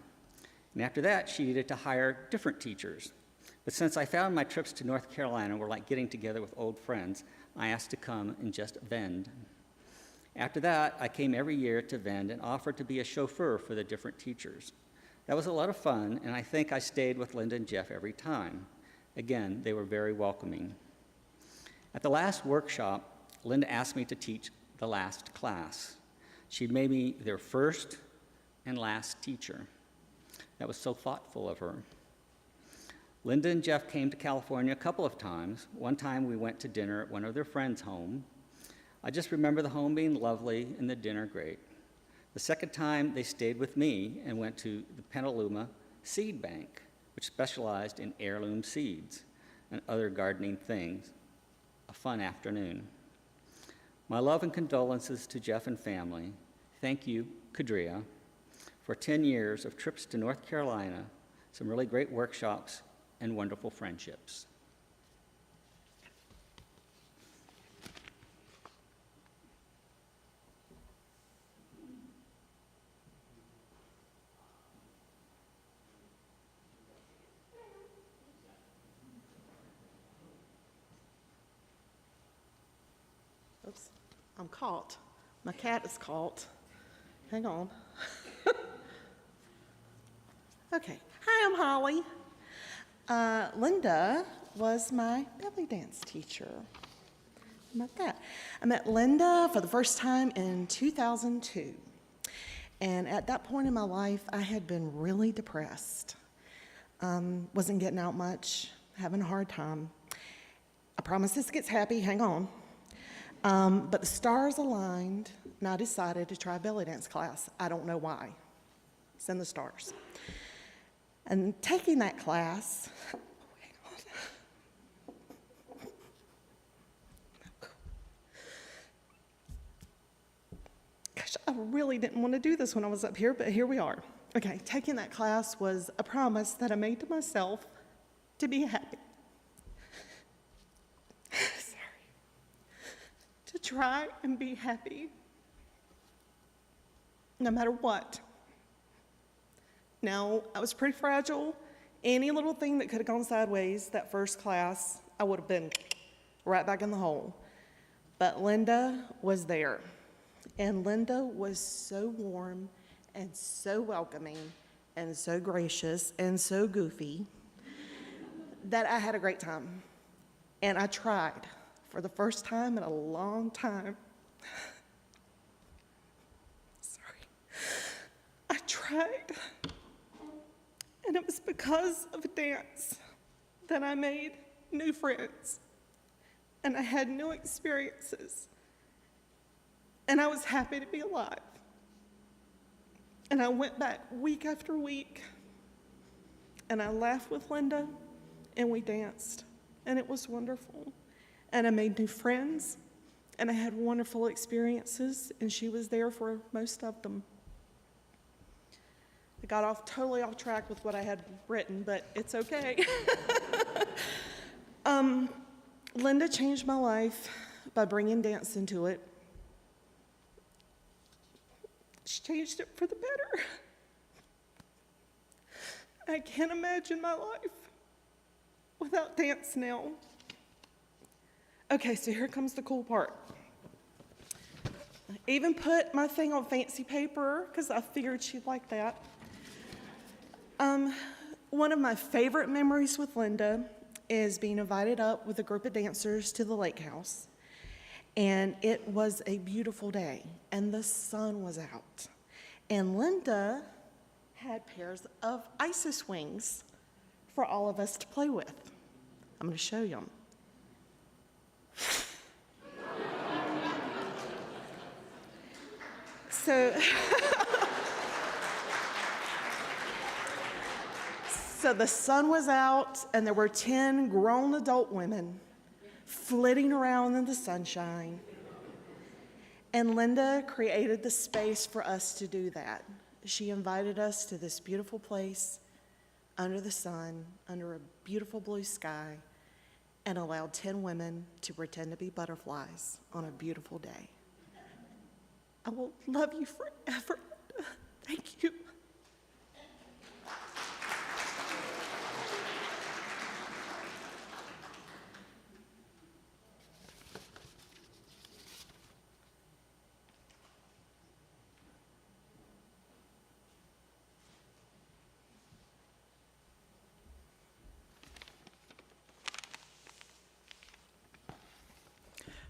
And after that, she needed to hire different teachers. But since I found my trips to North Carolina were like getting together with old friends, I asked to come and just vend. After that, I came every year to vend and offered to be a chauffeur for the different teachers. That was a lot of fun, and I think I stayed with Linda and Jeff every time. Again, they were very welcoming. At the last workshop, Linda asked me to teach the last class. She made me their first and last teacher. That was so thoughtful of her. Linda and Jeff came to California a couple of times. One time we went to dinner at one of their friends' home. I just remember the home being lovely and the dinner great. The second time, they stayed with me and went to the Petaluma Seed Bank, which specialized in heirloom seeds and other gardening things. A fun afternoon. My love and condolences to Jeff and family. Thank you, Kadria, for 10 years of trips to North Carolina, some really great workshops, and wonderful friendships. Oops, I'm caught. My cat is caught. Hang on. Okay, hi, I'm Holly. Linda was my belly dance teacher. How about that? I met Linda for the first time in 2002. And at that point in my life, I had been really depressed. Wasn't getting out much, having a hard time. I promise this gets happy, hang on. But the stars aligned, and I decided to try a belly dance class. I don't know why. It's in the stars. And taking that class, hang on. Gosh, I really didn't want to do this when I was up here, but here we are. Okay, taking that class was a promise that I made to myself to be happy. To try and be happy, no matter what. Now, I was pretty fragile. Any little thing that could have gone sideways that first class, I would have been right back in the hole. But Linda was there, and Linda was so warm and so welcoming and so gracious and so goofy that I had a great time. And I tried. For the first time in a long time. Sorry. I tried. And it was because of dance that I made new friends. And I had new experiences. And I was happy to be alive. And I went back week after week. And I laughed with Linda. And we danced. And it was wonderful. And I made new friends, and I had wonderful experiences, and she was there for most of them. I got totally off track with what I had written, but it's okay. Linda changed my life by bringing dance into it. She changed it for the better. I can't imagine my life without dance now. Okay, so here comes the cool part. I even put my thing on fancy paper because I figured she'd like that. One of my favorite memories with Linda is being invited up with a group of dancers to the lake house. And it was a beautiful day, and the sun was out. And Linda had pairs of isis wings for all of us to play with. I'm going to show you them. So the sun was out, and there were 10 grown adult women flitting around in the sunshine. And Linda created the space for us to do that. She invited us to this beautiful place under the sun, under a beautiful blue sky, and allowed 10 women to pretend to be butterflies on a beautiful day. I will love you forever. Thank you.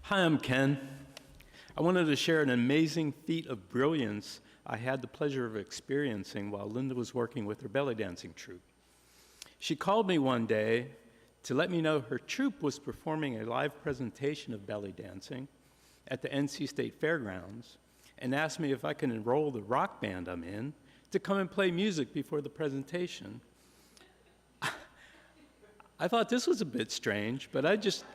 Hi, I'm Ken. I wanted to share an amazing feat of brilliance I had the pleasure of experiencing while Linda was working with her belly dancing troupe. She called me one day to let me know her troupe was performing a live presentation of belly dancing at the NC State Fairgrounds and asked me if I could enroll the rock band I'm in to come and play music before the presentation. I thought this was a bit strange, but I just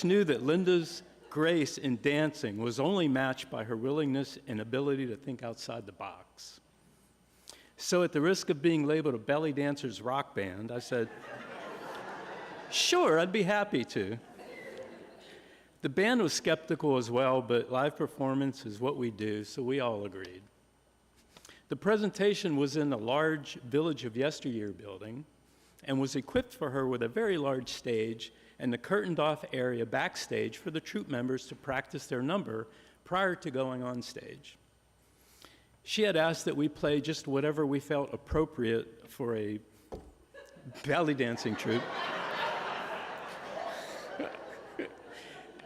knew that Linda's grace in dancing was only matched by her willingness and ability to think outside the box. So at the risk of being labeled a belly dancer's rock band, I said, sure, I'd be happy to. The band was skeptical as well, but live performance is what we do, so we all agreed. The presentation was in a large Village of Yesteryear building and was equipped for her with a very large stage and the curtained-off area backstage for the troupe members to practice their number prior to going on stage. She had asked that we play just whatever we felt appropriate for a belly dancing troupe,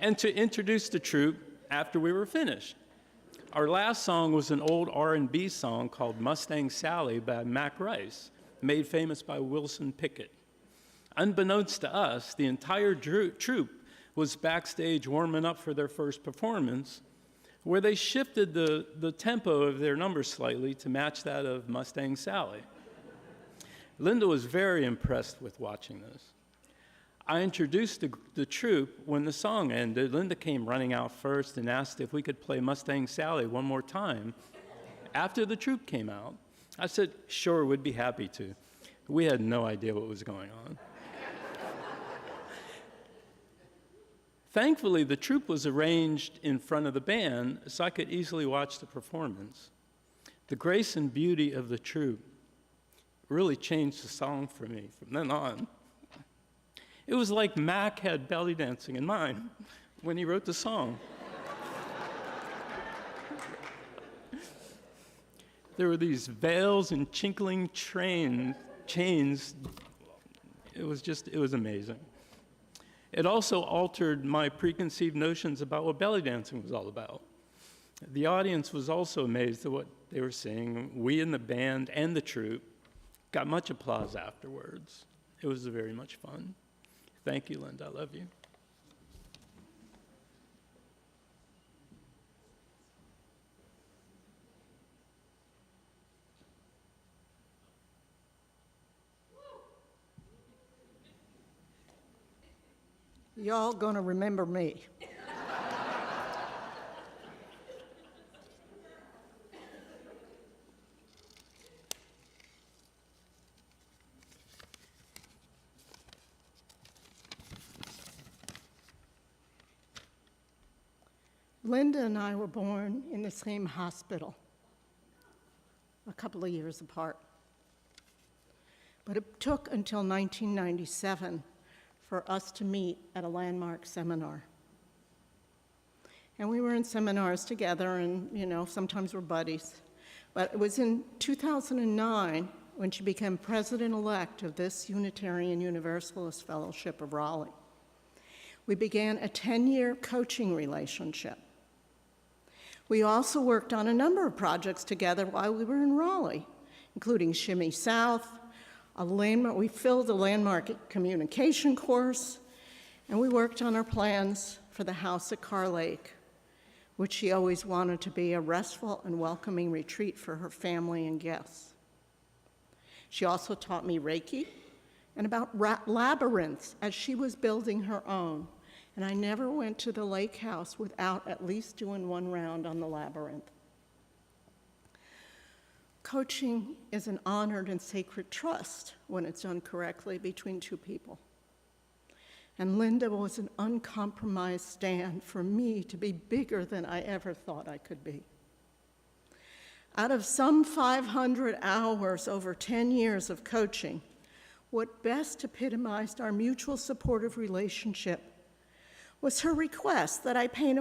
and to introduce the troupe after we were finished. Our last song was an old R&B song called Mustang Sally by Mac Rice, made famous by Wilson Pickett. Unbeknownst to us, the entire troupe was backstage warming up for their first performance, where they shifted the tempo of their number slightly to match that of Mustang Sally. Linda was very impressed with watching this. I introduced the troupe. When the song ended, Linda came running out first and asked if we could play Mustang Sally one more time after the troupe came out. I said, sure, we'd be happy to. We had no idea what was going on. Thankfully, the troupe was arranged in front of the band, so I could easily watch the performance. The grace and beauty of the troupe really changed the song for me from then on. It was like Mac had belly dancing in mind when he wrote the song. There were these veils and chinkling chains. It was amazing. It also altered my preconceived notions about what belly dancing was all about. The audience was also amazed at what they were seeing. We in the band and the troupe got much applause afterwards. It was very much fun. Thank you, Linda. I love you. Y'all gonna remember me. Linda and I were born in the same hospital, a couple of years apart. But it took until 1997 for us to meet at a landmark seminar. And we were in seminars together, and sometimes we're buddies. But it was in 2009 when she became president-elect of this Unitarian Universalist Fellowship of Raleigh. We began a 10-year coaching relationship. We also worked on a number of projects together while we were in Raleigh, including Shimmy South, we filled a landmark communication course, and we worked on our plans for the house at Carr Lake, which she always wanted to be a restful and welcoming retreat for her family and guests. She also taught me Reiki and about labyrinths as she was building her own. And I never went to the lake house without at least doing one round on the labyrinth. Coaching is an honored and sacred trust when it's done correctly between two people. And Linda was an uncompromised stand for me to be bigger than I ever thought I could be. Out of some 500 hours over 10 years of coaching, what best epitomized our mutual supportive relationship was her request that I paint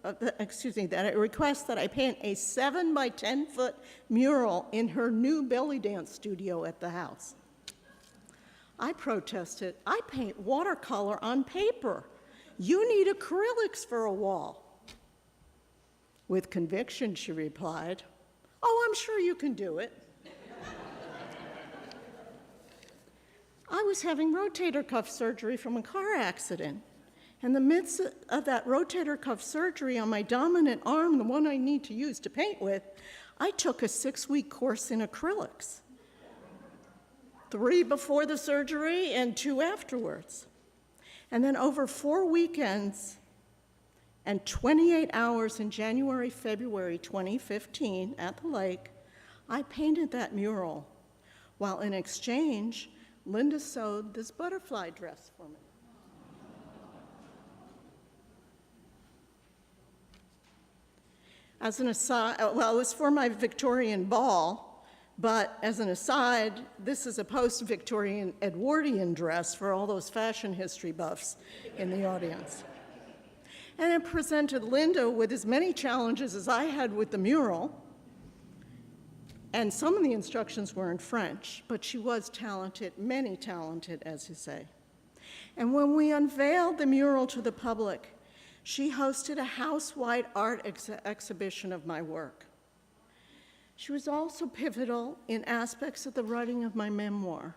that I paint a 7 by 10 foot mural in her new belly dance studio at the house. I protested, I paint watercolor on paper. You need acrylics for a wall. With conviction, she replied, oh, I'm sure you can do it. I was having rotator cuff surgery from a car accident. In the midst of that rotator cuff surgery on my dominant arm, the one I need to use to paint with, I took a 6-week course in acrylics. 3 before the surgery and 2 afterwards. And then over 4 weekends and 28 hours in January, February 2015 at the lake, I painted that mural, while in exchange, Linda sewed this butterfly dress for me. As an aside, well, it was for my Victorian ball, but as an aside, this is a post-Victorian Edwardian dress for all those fashion history buffs in the audience. And it presented Linda with as many challenges as I had with the mural, and some of the instructions were in French, but she was talented, many talented, as you say. And when we unveiled the mural to the public, she hosted a house-wide art exhibition of my work. She was also pivotal in aspects of the writing of my memoir.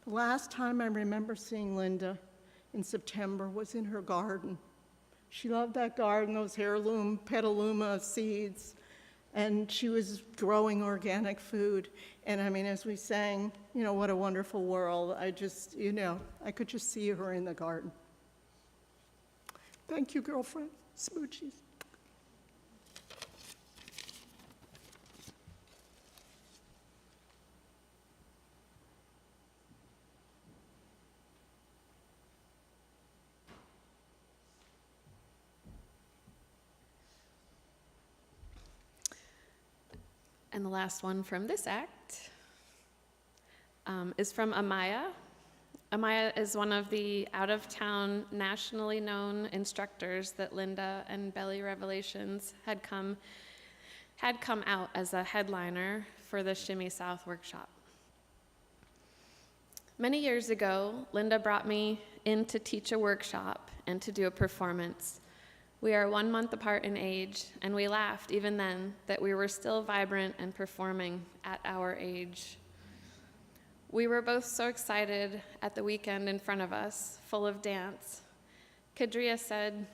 The last time I remember seeing Linda in September was in her garden. She loved that garden, those heirloom petaluma seeds, and she was growing organic food. And I mean, as we sang, you know, what a wonderful world, I could just see her in the garden. Thank you, girlfriend. Smoochies. And the last one from this act is from Amaya. Amaya is one of the out-of-town, nationally known instructors that Linda and Belly Revelations had come out as a headliner for the Shimmy South workshop. Many years ago, Linda brought me in to teach a workshop and to do a performance. We are 1 month apart in age, and we laughed even then that we were still vibrant and performing at our age. We were both so excited at the weekend in front of us, full of dance. Kadria said,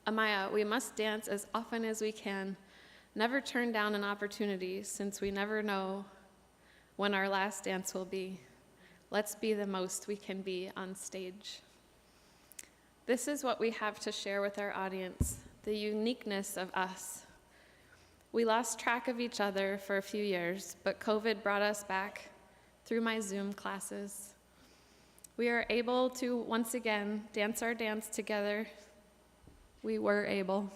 Amaya, we must dance as often as we can. Never turn down an opportunity, since we never know when our last dance will be. Let's be the most we can be on stage. This is what we have to share with our audience, the uniqueness of us. We lost track of each other for a few years, but COVID brought us back through my Zoom classes. We are able to once again dance our dance together. We were able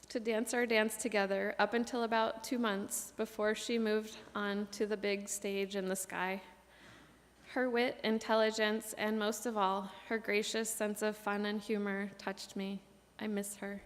to dance our dance together up until about 2 months before she moved on to the big stage in the sky. Her wit, intelligence, and most of all, her gracious sense of fun and humor touched me. I miss her.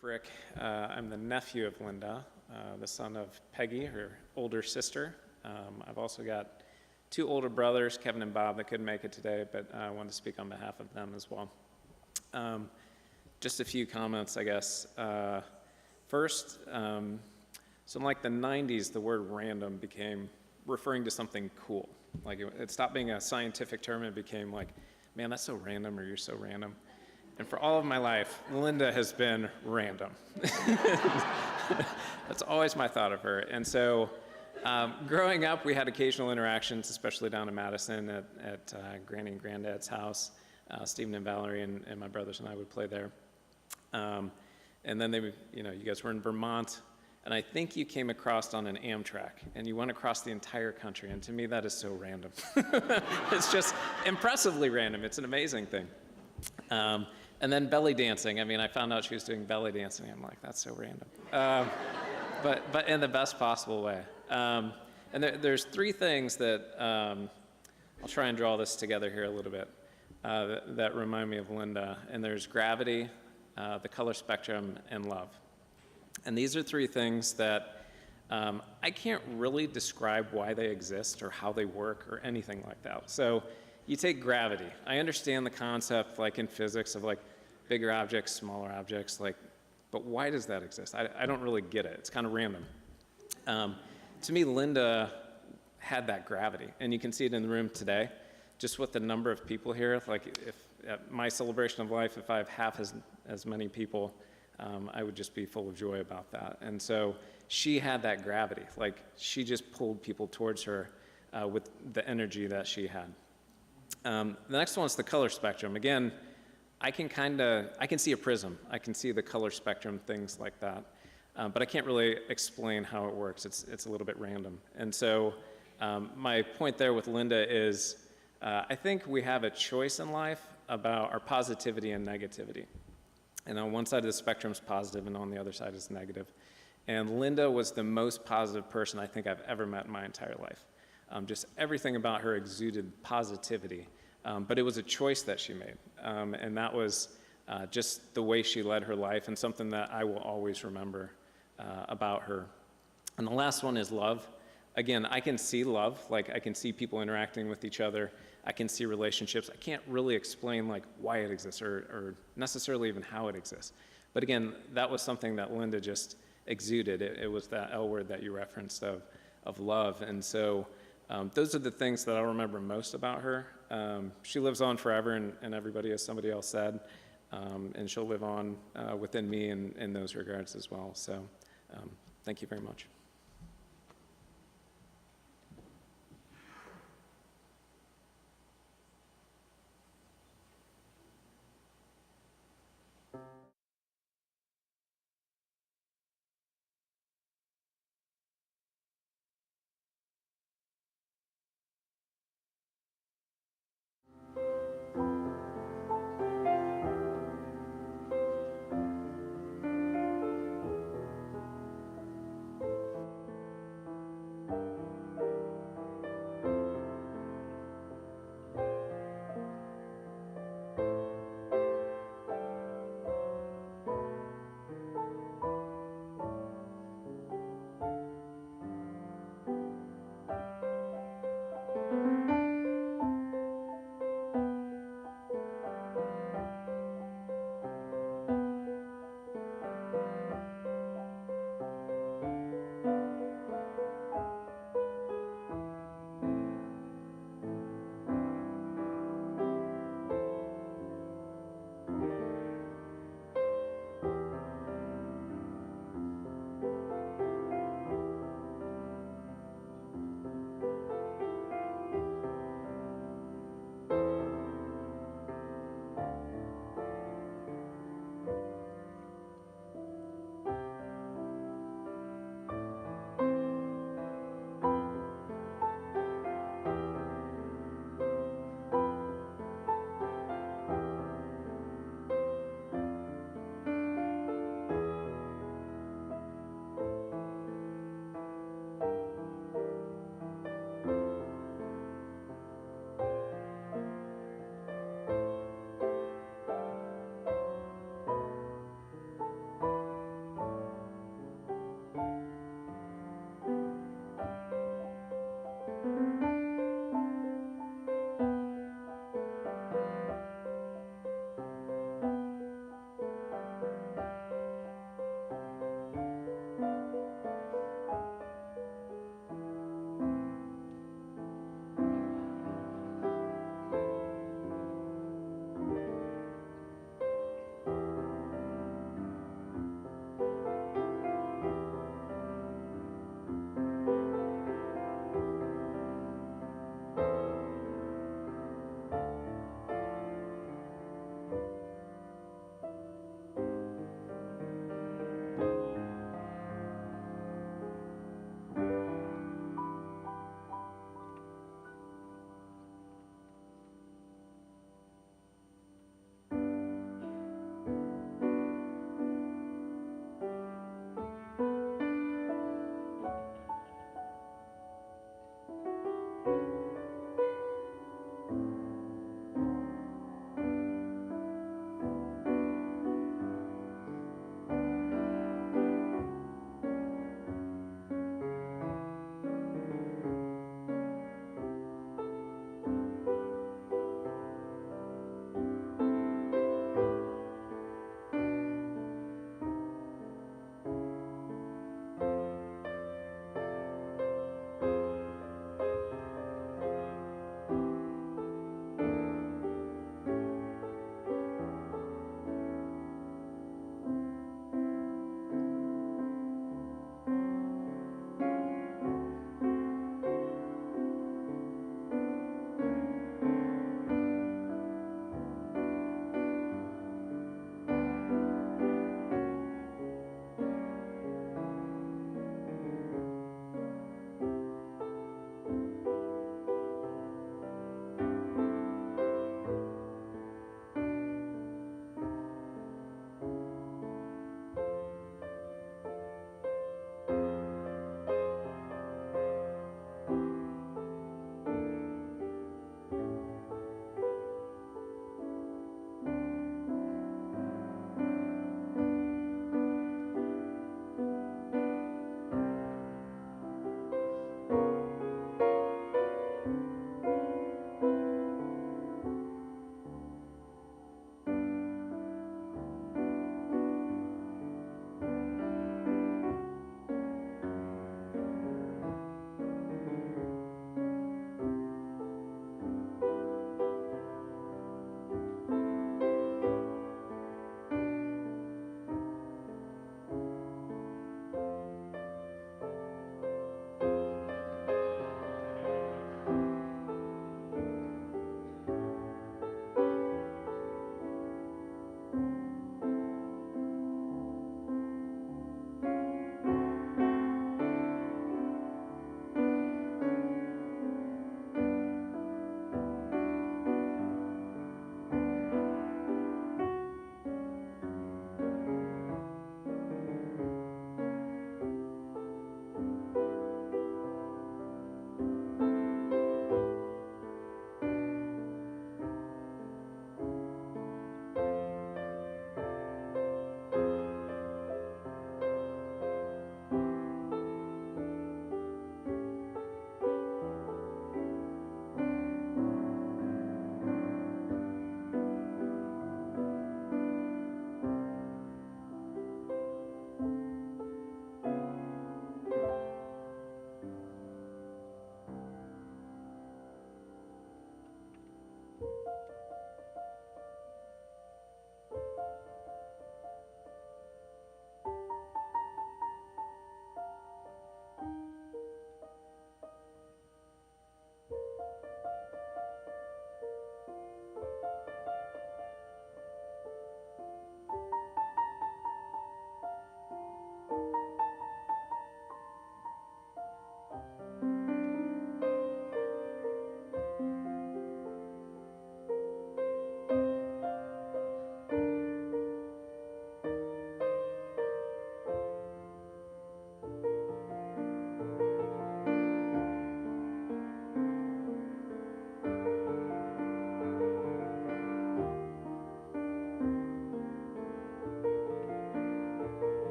Frick. I'm the nephew of Linda, the son of Peggy, her older sister. I've also got two older brothers, Kevin and Bob, that couldn't make it today, but I wanted to speak on behalf of them as well. Just a few comments, I guess. First, so in like the 90s, the word random became referring to something cool. Like it stopped being a scientific term and it became like, man, that's so random, or you're so random. And for all of my life, Linda has been random. That's always my thought of her. And so growing up, we had occasional interactions, especially down in Madison at Granny and Granddad's house. Stephen and Valerie and my brothers and I would play there. And then they would, you guys were in Vermont, and I think you came across on an Amtrak, and you went across the entire country, and to me that is so random. It's just impressively random. It's an amazing thing. And then belly dancing. I mean, I found out she was doing belly dancing. I'm like, that's so random. But in the best possible way. And there's three things that, I'll try and draw this together here a little bit, that remind me of Linda. And there's gravity, the color spectrum, and love. And these are three things that I can't really describe why they exist or how they work or anything like that. So you take gravity. I understand the concept, like in physics, of like bigger objects, smaller objects, like, but why does that exist? I don't really get it. It's kind of random. To me, Linda had that gravity, and you can see it in the room today, just with the number of people here. Like, if at my celebration of life, if I have half as many people, I would just be full of joy about that. And so she had that gravity. Like, she just pulled people towards her with the energy that she had. The next one is the color spectrum. Again, I can see a prism. I can see the color spectrum, things like that. But I can't really explain how it works. It's a little bit random. And so my point there with Linda is I think we have a choice in life about our positivity and negativity. And on one side of the spectrum is positive, and on the other side is negative. And Linda was the most positive person I think I've ever met in my entire life. Just everything about her exuded positivity. But it was a choice that she made. And that was just the way she led her life, and something that I will always remember about her. And the last one is love. Again, I can see love. Like, I can see people interacting with each other. I can see relationships. I can't really explain like why it exists or necessarily even how it exists. But again, that was something that Linda just exuded. It was that L word that you referenced of love. And so those are the things that I'll remember most about her. She lives on forever, and everybody, as somebody else said, and she'll live on within me in those regards as well. So thank you very much.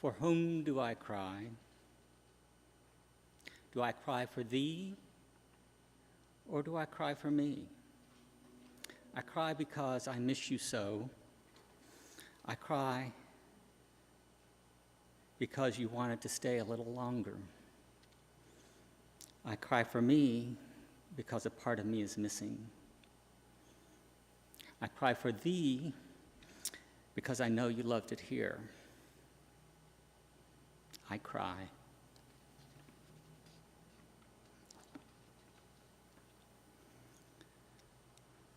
For whom do I cry? Do I cry for thee, or do I cry for me? I cry because I miss you so. I cry because you wanted to stay a little longer. I cry for me because a part of me is missing. I cry for thee because I know you loved it here. I cry.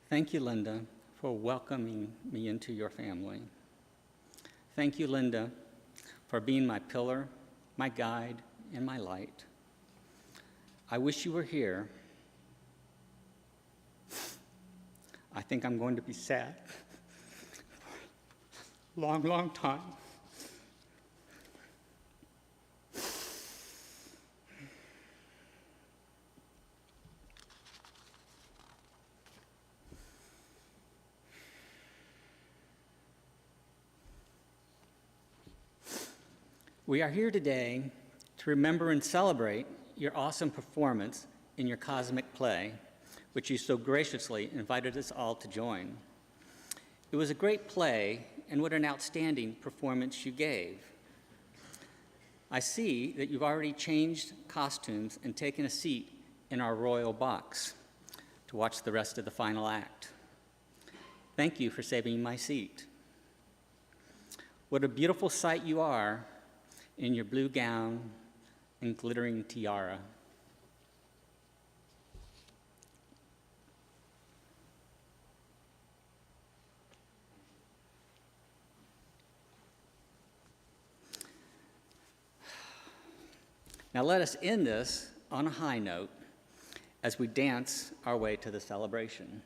Thank you, Linda, for welcoming me into your family. Thank you, Linda, for being my pillar, my guide, and my light. I wish you were here. I think I'm going to be sad for a long, long time. We are here today to remember and celebrate your awesome performance in your cosmic play, which you so graciously invited us all to join. It was a great play, and what an outstanding performance you gave. I see that you've already changed costumes and taken a seat in our royal box to watch the rest of the final act. Thank you for saving my seat. What a beautiful sight you are in your blue gown and glittering tiara. Now let us end this on a high note as we dance our way to the celebration.